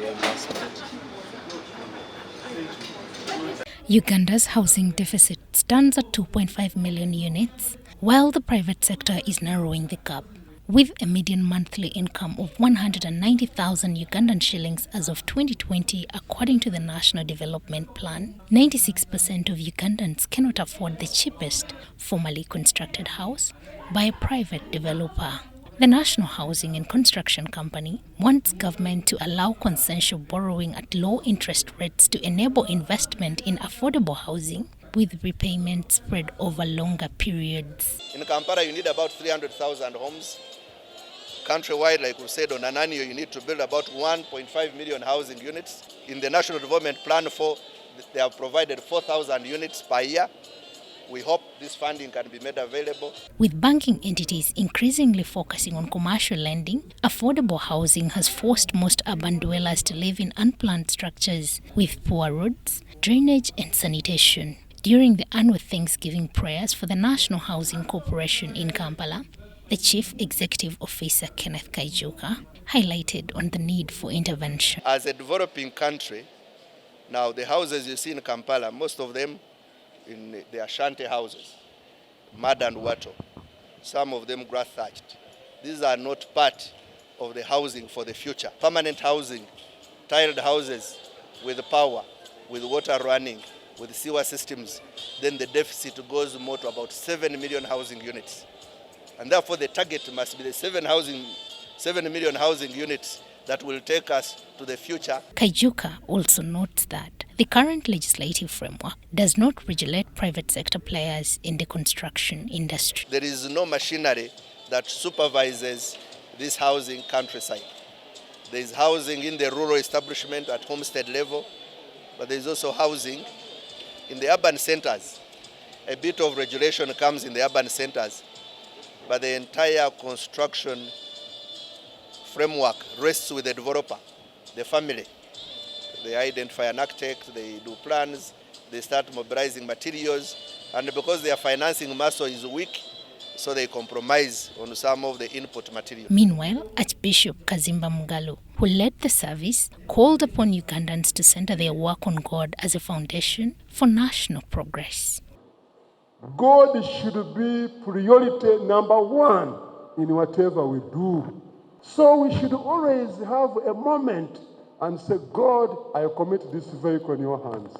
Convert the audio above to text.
reimbursement. Uganda's housing deficit stands at 2.5 million units, while the private sector is narrowing the gap. With a median monthly income of 190,000 Ugandan shillings as of 2020, according to the National Development Plan, 96% of Ugandans cannot afford the cheapest, formally constructed house by a private developer. The National Housing and Construction Company wants government to allow consensual borrowing at low interest rates to enable investment in affordable housing, with repayment spread over longer periods. In Kampala, you need about 300,000 homes. Countrywide, like we said, on an annual, you need to build about 1.5 million housing units. In the National Development Plan, they have provided 4,000 units per year. We hope this funding can be made available. With banking entities increasingly focusing on commercial lending, affordable housing has forced most urban dwellers to live in unplanned structures with poor roads, drainage and sanitation. During the annual Thanksgiving prayers for the National Housing Corporation in Kampala, the Chief Executive Officer, Kenneth Kaijuka, highlighted on the need for intervention. As a developing country, now the houses you see in Kampala, most of them they are shanty houses, mud and water. Some of them grass thatched. These are not part of the housing for the future. Permanent housing, tiled houses with power, with water running, with sewer systems, then the deficit goes more to about 7 million housing units. And therefore the target must be the 7 million housing units that will take us to the future. Kaijuka also notes that the current legislative framework does not regulate private sector players in the construction industry. There is no machinery that supervises this housing countryside. There is housing in the rural establishment at homestead level, but there is also housing in the urban centers. A bit of regulation comes in the urban centers, but the entire construction framework rests with the developer, the family. They identify an architect, they do plans, they start mobilizing materials, and because their financing muscle is weak, so they compromise on some of the input material. Meanwhile, Archbishop Kazimba Mugalu, who led the service, called upon Ugandans to center their work on God as a foundation for national progress. God should be priority number one in whatever we do. So we should always have a moment and say, God, I commit this vehicle in your hands.